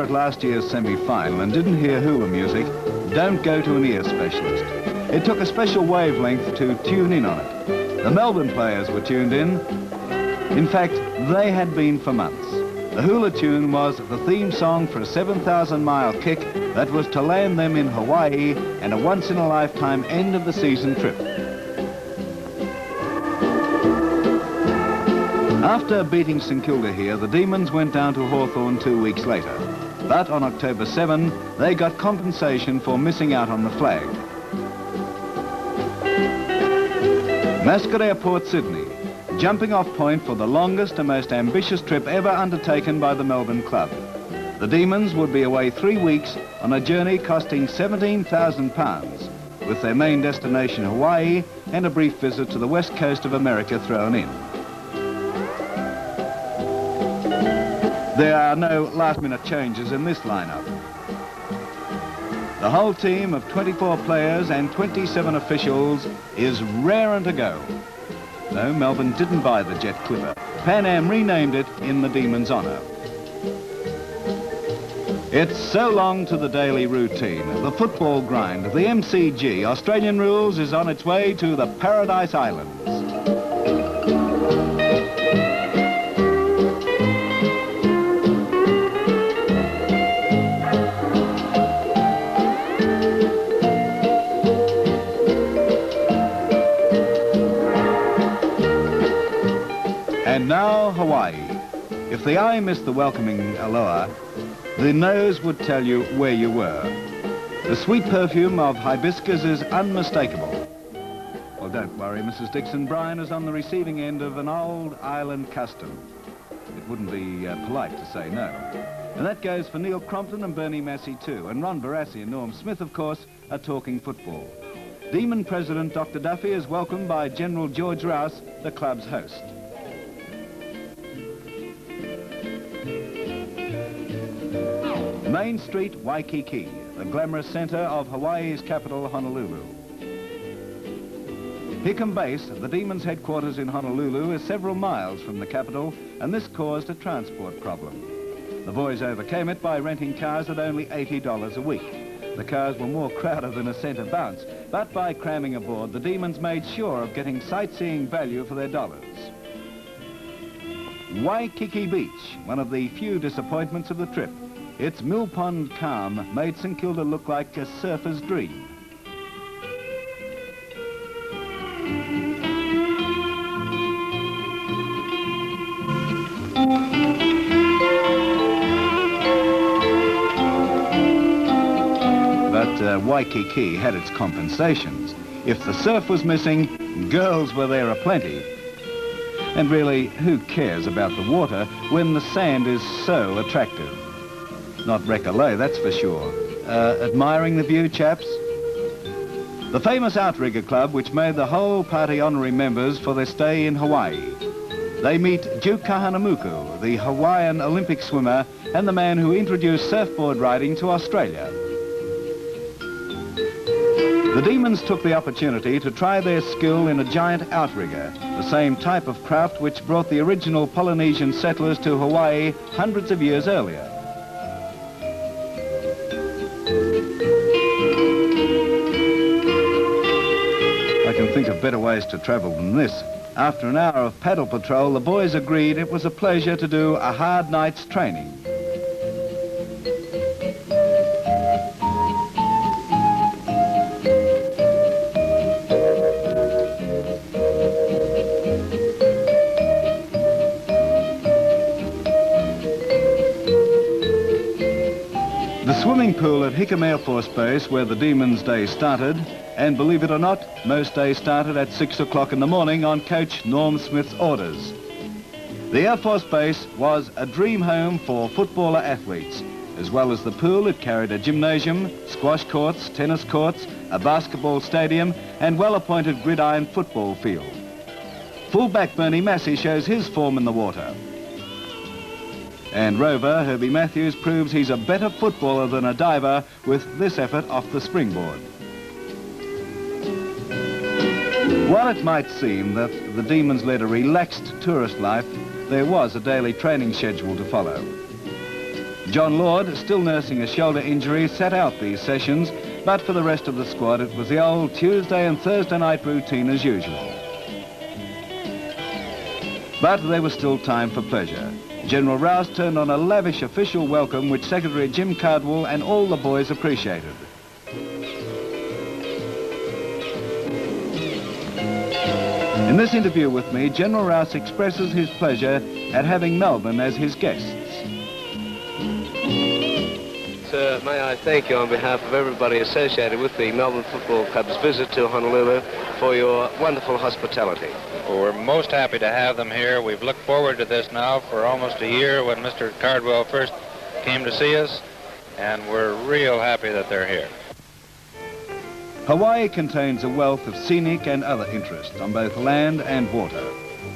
at last year's semi-final and didn't hear hula music, don't go to an ear specialist. It took a special wavelength to tune in on it. The Melbourne players were tuned in. In fact, they had been for months. The hula tune was the theme song for a 7,000-mile kick that was to land them in Hawaii and a once-in-a-lifetime end-of-the-season trip. After beating St Kilda here, the Demons went down to Hawthorn 2 weeks later. But on October 7, they got compensation for missing out on the flag. Mascot Airport, Sydney. Jumping off point for the longest and most ambitious trip ever undertaken by the Melbourne club. The Demons would be away 3 weeks on a journey costing £17,000, with their main destination Hawaii and a brief visit to the west coast of America thrown in. There are no last-minute changes in this lineup. The whole team of 24 players and 27 officials is raring to go. No, Melbourne didn't buy the jet clipper. Pan Am renamed it in the Demons' honour. It's so long to the daily routine, the football grind, the MCG. Australian rules is on its way to the Paradise Islands. And now Hawaii. If the eye missed the welcoming aloha, the nose would tell you where you were. The sweet perfume of hibiscus is unmistakable. Well, don't worry, Mrs. Dixon. Brian is on the receiving end of an old island custom. It wouldn't be polite to say no. And that goes for Neil Crompton and Bernie Massey too. And Ron Barassi and Norm Smith, of course, are talking football. Demon President Dr. Duffy is welcomed by General George Rouse, the club's host. Main Street, Waikiki, the glamorous centre of Hawaii's capital, Honolulu. Hickam Base, the Demons' headquarters in Honolulu, is several miles from the capital, and this caused a transport problem. The boys overcame it by renting cars at only $80 a week. The cars were more crowded than a centre bounce, but by cramming aboard, the Demons made sure of getting sightseeing value for their dollars. Waikiki Beach, one of the few disappointments of the trip. Its mill pond calm made St Kilda look like a surfer's dream. But Waikiki had its compensations. If the surf was missing, girls were there aplenty. And really, who cares about the water when the sand is so attractive? Not Recollet, that's for sure. Admiring the view, chaps? The famous Outrigger Club, which made the whole party honorary members for their stay in Hawaii. They meet Duke Kahanamoku, the Hawaiian Olympic swimmer and the man who introduced surfboard riding to Australia. The Demons took the opportunity to try their skill in a giant outrigger, the same type of craft which brought the original Polynesian settlers to Hawaii hundreds of years earlier. I can think of better ways to travel than this. After an hour of paddle patrol, the boys agreed it was a pleasure to do a hard night's training. The swimming pool at Hickam Air Force Base, where the Demons' day started, and believe it or not, most days started at 6 o'clock in the morning on Coach Norm Smith's orders. The Air Force Base was a dream home for footballer athletes. As well as the pool, it carried a gymnasium, squash courts, tennis courts, a basketball stadium, and well-appointed gridiron football field. Fullback Bernie Massey shows his form in the water. And rover Herbie Matthews proves he's a better footballer than a diver with this effort off the springboard. While it might seem that the Demons led a relaxed tourist life, there was a daily training schedule to follow. John Lord, still nursing a shoulder injury, sat out these sessions, but for the rest of the squad it was the old Tuesday and Thursday night routine as usual. But there was still time for pleasure. General Rouse turned on a lavish official welcome which Secretary Jim Cardwell and all the boys appreciated. In this interview with me, General Rouse expresses his pleasure at having Melbourne as his guests. Sir, may I thank you on behalf of everybody associated with the Melbourne Football Club's visit to Honolulu for your wonderful hospitality. Well, we're most happy to have them here. We've looked forward to this now for almost a year when Mr. Cardwell first came to see us, and we're real happy that they're here. Hawaii contains a wealth of scenic and other interests on both land and water.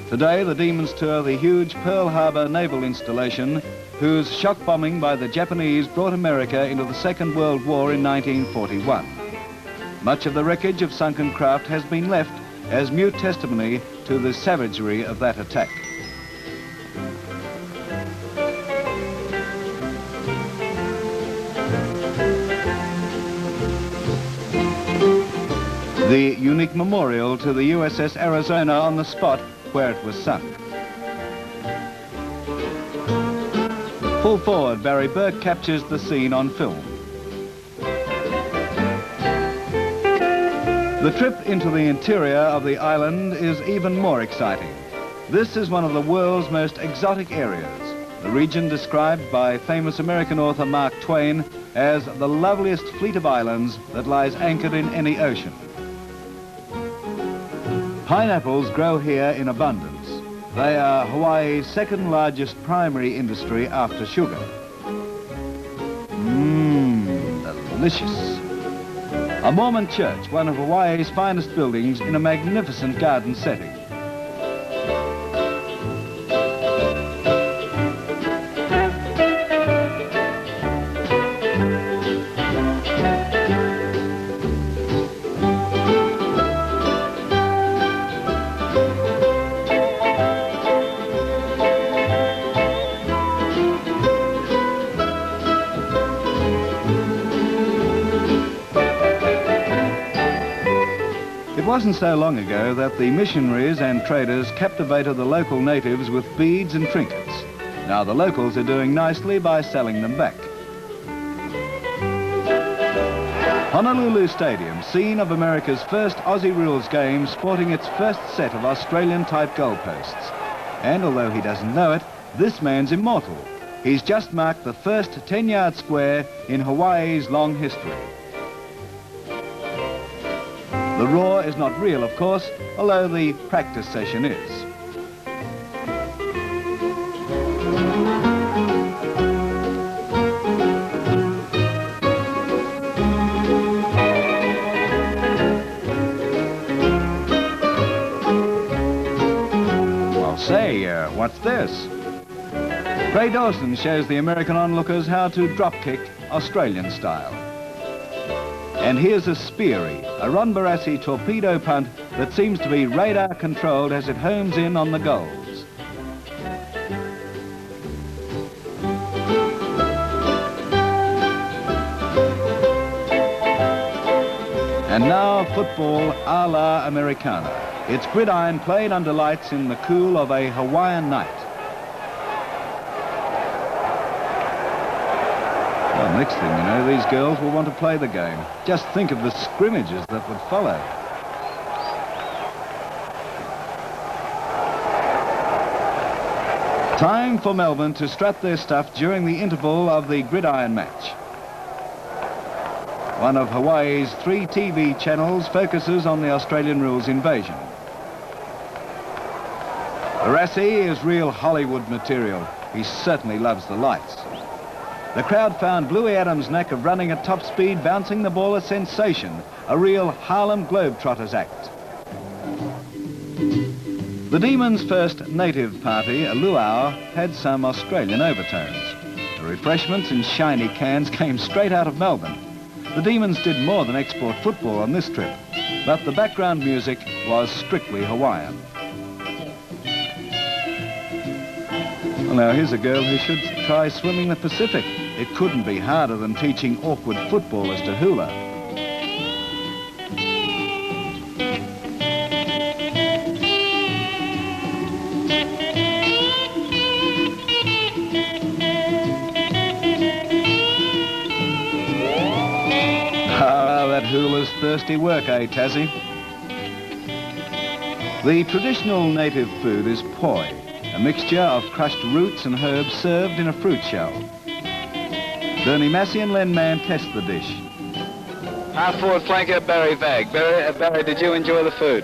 Today, the Demons tour the huge Pearl Harbor naval installation, whose shock bombing by the Japanese brought America into the Second World War in 1941. Much of the wreckage of sunken craft has been left as mute testimony to the savagery of that attack. The unique memorial to the USS Arizona on the spot where it was sunk. Full forward, Barry Burke captures the scene on film. The trip into the interior of the island is even more exciting. This is one of the world's most exotic areas, the region described by famous American author Mark Twain as the loveliest fleet of islands that lies anchored in any ocean. Pineapples grow here in abundance. They are Hawaii's second largest primary industry after sugar. Delicious. A Mormon church, one of Hawaii's finest buildings in a magnificent garden setting. It wasn't so long ago that the missionaries and traders captivated the local natives with beads and trinkets. Now the locals are doing nicely by selling them back. Honolulu Stadium, scene of America's first Aussie rules game, sporting its first set of Australian-type goalposts. And although he doesn't know it, this man's immortal. He's just marked the first 10-yard square in Hawaii's long history. The roar is not real, of course, although the practice session is. Well, say, what's this? Ray Dawson shows the American onlookers how to drop kick Australian style. And here's a Speary, a Ron Barassi torpedo punt that seems to be radar controlled as it homes in on the goals. And now football a la Americana. It's gridiron played under lights in the cool of a Hawaiian night. Well, next thing you know, these girls will want to play the game. Just think of the scrimmages that would follow. Time for Melbourne to strut their stuff during the interval of the gridiron match. One of Hawaii's 3 TV channels focuses on the Australian rules invasion. Barassi is real Hollywood material. He certainly loves the lights. The crowd found Bluey Adams' knack of running at top speed, bouncing the ball a sensation, a real Harlem Globetrotters act. The Demons' first native party, a luau, had some Australian overtones. The refreshments in shiny cans came straight out of Melbourne. The Demons did more than export football on this trip, but the background music was strictly Hawaiian. Well, now here's a girl who should try swimming the Pacific. it couldn't be harder than teaching awkward footballers to hula. Ah, that hula's thirsty work, eh, Tassie? The traditional native food is poi, a mixture of crushed roots and herbs served in a fruit shell. Bernie Massey and Len Mann test the dish. Half-forward flanker Barry Vag. Barry, did you enjoy the food?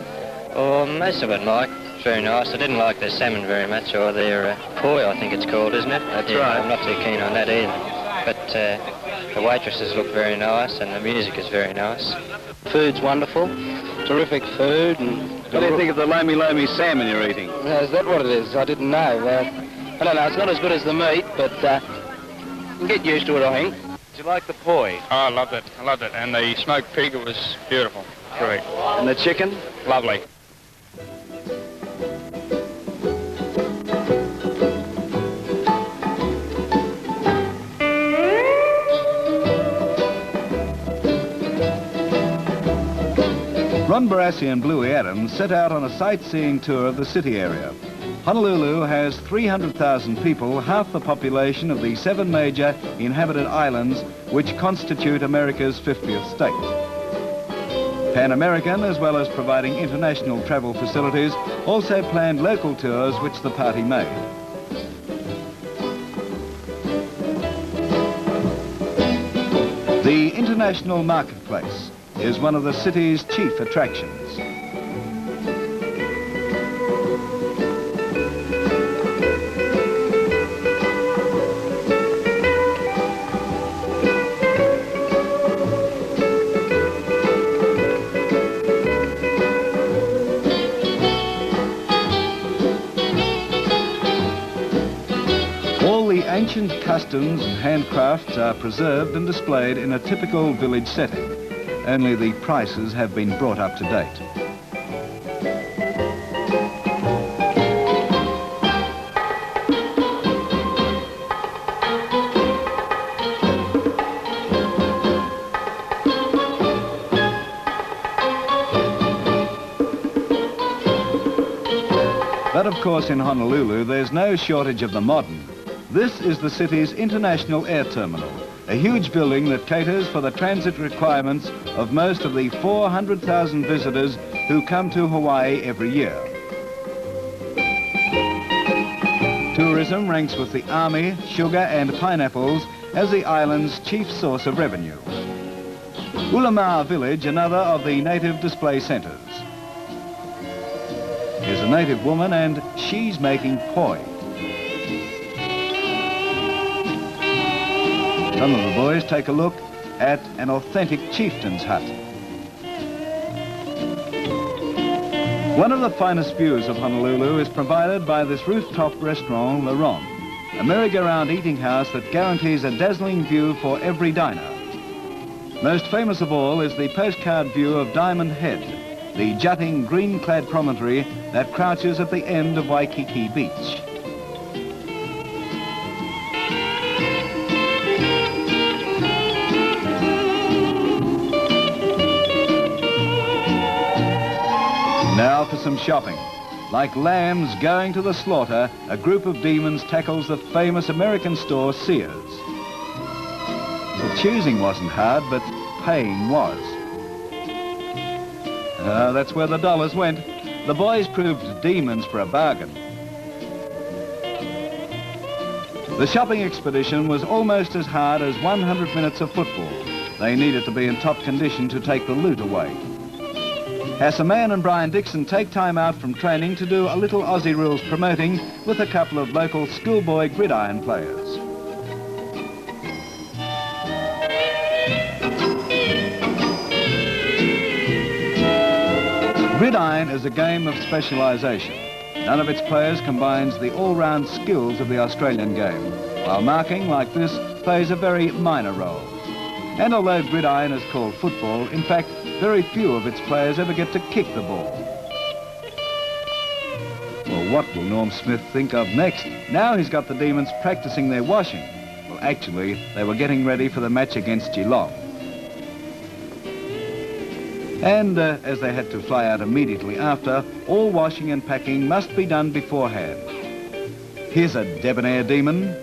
Oh, most of it, Mike. Very nice. I didn't like their salmon very much, or their poi, I think it's called, isn't it? That's right. I'm not too keen on that either. But the waitresses look very nice, and the music is very nice. Food's wonderful. Terrific food. And what do you think of the loamy salmon you're eating? Is that what it is? I didn't know. I don't know. It's not as good as the meat, but you can get used to it, I think. Did you like the poi? Oh, I loved it. I loved it. And the smoked pig was beautiful. Great. And the chicken? Lovely. Ron Barassi and Bluey Adams set out on a sightseeing tour of the city area. Honolulu has 300,000 people, half the population of the 7 major inhabited islands which constitute America's 50th state. Pan American, as well as providing international travel facilities, also planned local tours which the party made. The International Marketplace is one of the city's chief attractions. All the ancient customs and handcrafts are preserved and displayed in a typical village setting. Only the prices have been brought up to date. But of course in Honolulu there's no shortage of the modern. This is the city's International Air Terminal, a huge building that caters for the transit requirements of most of the 400,000 visitors who come to Hawaii every year. Tourism ranks with the army, sugar and pineapples as the island's chief source of revenue. Ulamar Village, another of the native display centres. Here's a native woman and she's making poi. Some of the boys take a look at an authentic chieftain's hut. One of the finest views of Honolulu is provided by this rooftop restaurant, Le Ron, a merry-go-round eating house that guarantees a dazzling view for every diner. Most famous of all is the postcard view of Diamond Head, the jutting green-clad promontory that crouches at the end of Waikiki Beach. Now for some shopping. Like lambs going to the slaughter, a group of demons tackles the famous American store Sears. Well, choosing wasn't hard, but paying was. That's where the dollars went. The boys proved demons for a bargain. The shopping expedition was almost as hard as 100 minutes of football. They needed to be in top condition to take the loot away. Hassaman and Brian Dixon take time out from training to do a little Aussie rules promoting with a couple of local schoolboy gridiron players. Gridiron is a game of specialisation. None of its players combines the all-round skills of the Australian game, while marking, like this, plays a very minor role. And although gridiron is called football, in fact, very few of its players ever get to kick the ball. Well, what will Norm Smith think of next? Now he's got the demons practicing their washing. Well, Well, actually, they were getting ready for the match against Geelong. And as they had to fly out immediately after, all washing and packing must be done beforehand. Here's a debonair demon.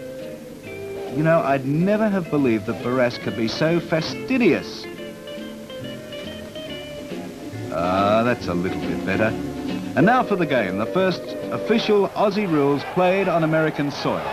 You know, I'd never have believed that Barras could be so fastidious. That's a little bit better. And now for the game, the first official Aussie rules played on American soil.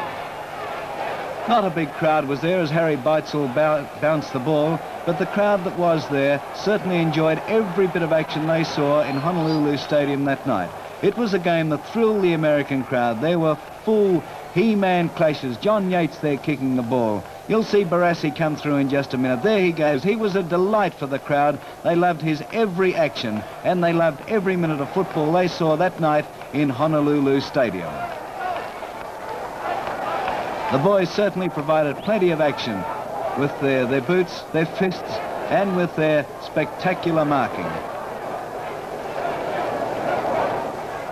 Not a big crowd was there as Harry Beitzel bounced the ball, but the crowd that was there certainly enjoyed every bit of action they saw in Honolulu Stadium that night. It was a game that thrilled the American crowd. There were full He-Man clashes. John Yates there kicking the ball. You'll see Barassi come through in just a minute. There he goes. He was a delight for the crowd. They loved his every action, and they loved every minute of football they saw that night in Honolulu Stadium. The boys certainly provided plenty of action with their boots, their fists, and with their spectacular marking.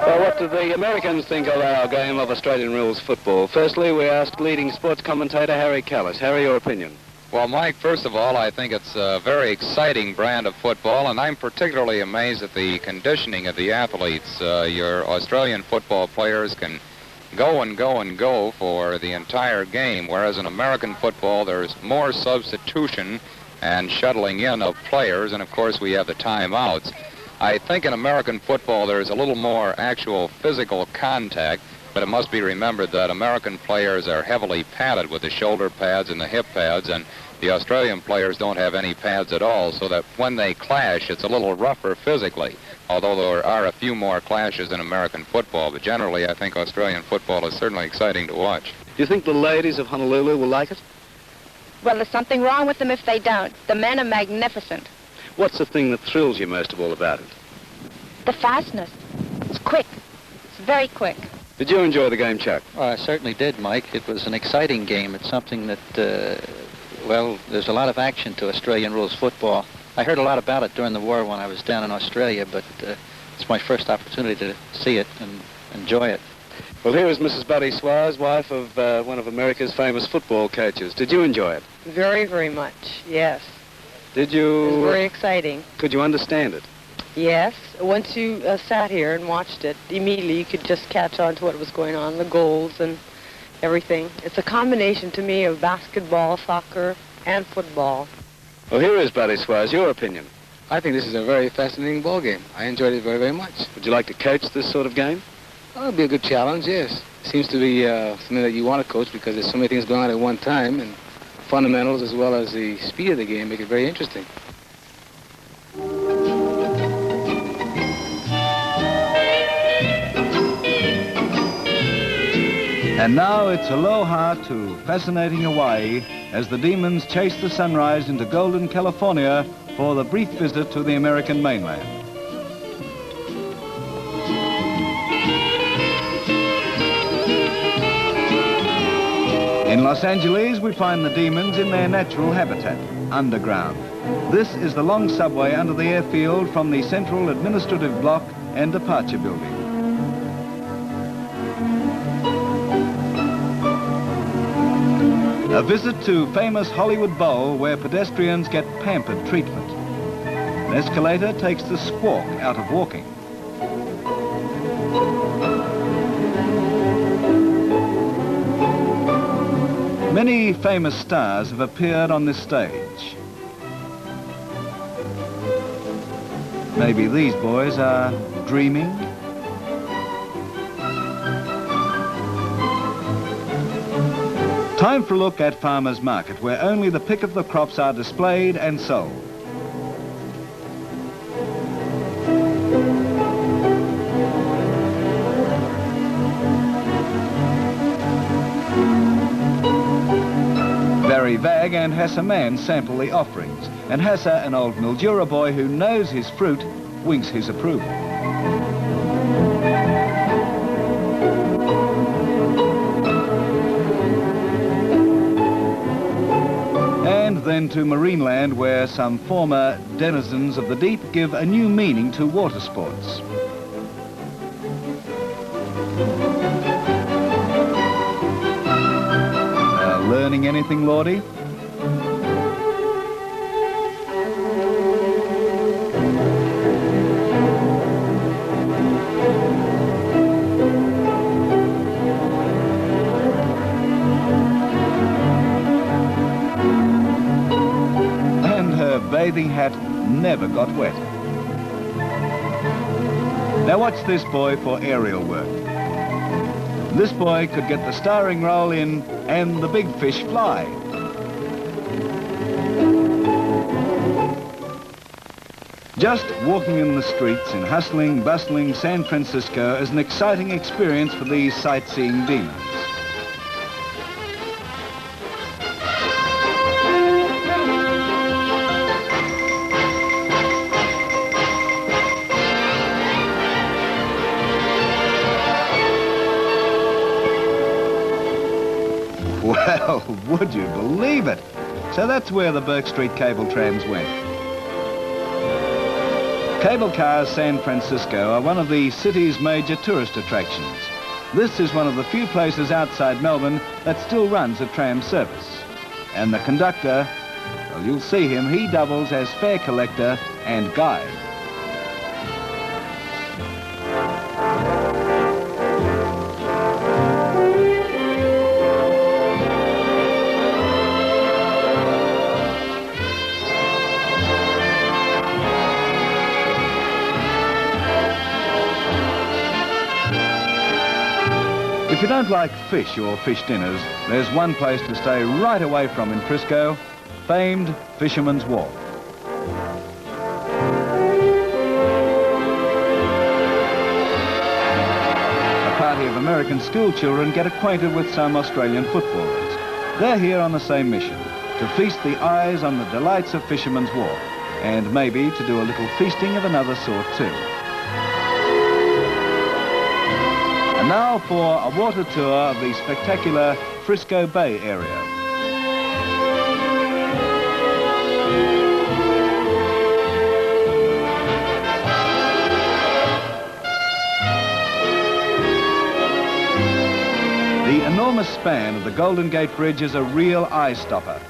Well, what do the Americans think of our game of Australian rules football? Firstly, we asked leading sports commentator Harry Callis. Harry, your opinion? Well, Mike, first of all, I think it's a very exciting brand of football, and I'm particularly amazed at the conditioning of the athletes. Your Australian football players can go and go and go for the entire game, whereas in American football there's more substitution and shuttling in of players, and of course we have the timeouts. I think in American football there's a little more actual physical contact, but it must be remembered that American players are heavily padded with the shoulder pads and the hip pads, and the Australian players don't have any pads at all, so that when they clash it's a little rougher physically, although there are a few more clashes in American football. But generally I think Australian football is certainly exciting to watch. Do you think the ladies of Honolulu will like it? Well, there's something wrong with them if they don't. The men are magnificent. What's the thing that thrills you most of all about it? The fastness. It's quick. It's very quick. Did you enjoy the game, Chuck? Well, I certainly did, Mike. It was an exciting game. It's something that, well, there's a lot of action to Australian rules football. I heard a lot about it during the war when I was down in Australia, but it's my first opportunity to see it and enjoy it. Well, here is Mrs. Buddy Suarez, wife of one of America's famous football coaches. Did you enjoy it? Very, very much, yes. Did you? It was very exciting. Could you understand it? Yes. Once you sat here and watched it, immediately you could just catch on to what was going on, the goals and everything. It's a combination to me of basketball, soccer, and football. Well, here is Buddy Suarez. Your opinion? I think this is a very fascinating ball game. I enjoyed it very, very much. Would you like to coach this sort of game? Well, it'll be a good challenge, yes. Seems to be something that you want to coach because there's so many things going on at one time, and fundamentals as well as the speed of the game make it very interesting. And now it's aloha to fascinating Hawaii as the Demons chase the sunrise into golden California for the brief visit to the American mainland. In Los Angeles, we find the Demons in their natural habitat, underground. This is the long subway under the airfield from the Central Administrative Block and Departure Building. A visit to famous Hollywood Bowl where pedestrians get pampered treatment. An escalator takes the squawk out of walking. Many famous stars have appeared on this stage. Maybe these boys are dreaming. Time for a look at Farmers Market, where only the pick of the crops are displayed and sold. Barry Vag and Hassa Mann sample the offerings, and Hassa, an old Mildura boy who knows his fruit, winks his approval. And then to Marineland, where some former denizens of the deep give a new meaning to water sports. meaning anything, Lordy? And her bathing hat never got wet. Now watch this boy for aerial work. This boy could get the starring role in And the Big Fish Fly. Just walking in the streets in hustling, bustling San Francisco is an exciting experience for these sightseeing demons. Well, would you believe it? So that's where the Burke Street cable trams went. Cable cars San Francisco are one of the city's major tourist attractions. This is one of the few places outside Melbourne that still runs a tram service. And the conductor, well, you'll see him, he doubles as fare collector and guide. If you don't like fish or fish dinners, there's one place to stay right away from in Frisco, famed Fisherman's Wharf. A party of American school children get acquainted with some Australian footballers. They're here on the same mission, to feast the eyes on the delights of Fisherman's Wharf, and maybe to do a little feasting of another sort too. And now for a water tour of the spectacular Frisco Bay area. The enormous span of the Golden Gate Bridge is a real eye-stopper.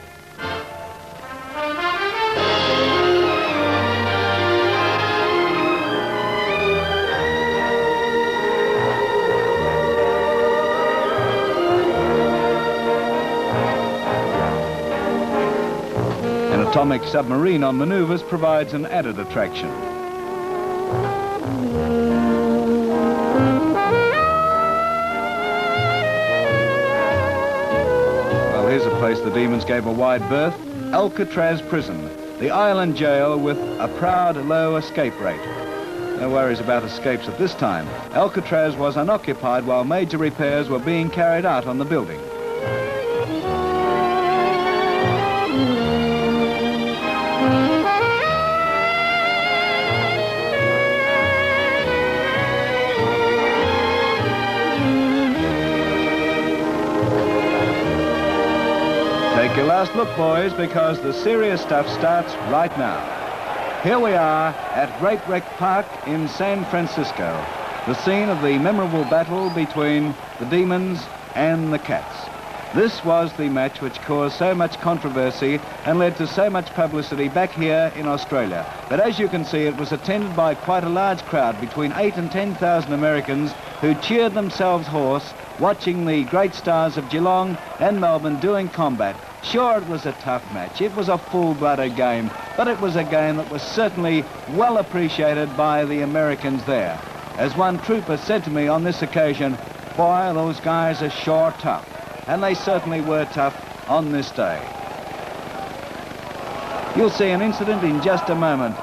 An atomic submarine on maneuvers provides an added attraction. Well, here's a place the demons gave a wide berth, Alcatraz Prison, the island jail with a proud low escape rate. No worries about escapes at this time. Alcatraz was unoccupied while major repairs were being carried out on the building. Take your last look, boys, because the serious stuff starts right now. Here we are at Great Wreck Park in San Francisco, the scene of the memorable battle between the Demons and the Cats. This was the match which caused so much controversy and led to so much publicity back here in Australia. But as you can see, it was attended by quite a large crowd, between 8,000 and 10,000 Americans, who cheered themselves hoarse, watching the great stars of Geelong and Melbourne doing combat. Sure, it was a tough match. It was a full-blooded game, but it was a game that was certainly well appreciated by the Americans there. As one trooper said to me on this occasion, "Boy, those guys are sure tough." And they certainly were tough on this day. You'll see an incident in just a moment.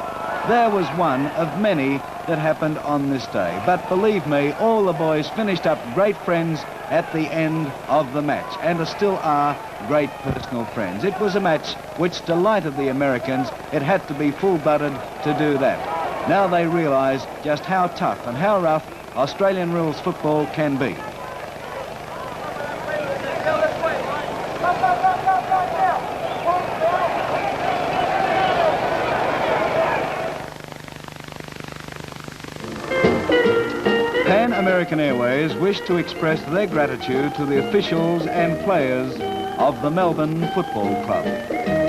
There was one of many that happened on this day. But believe me, all the boys finished up great friends at the end of the match, and still are great personal friends. It was a match which delighted the Americans. It had to be full-blooded to do that. Now they realise just how tough and how rough Australian rules football can be. Pan American Airways wish to express their gratitude to the officials and players of the Melbourne Football Club.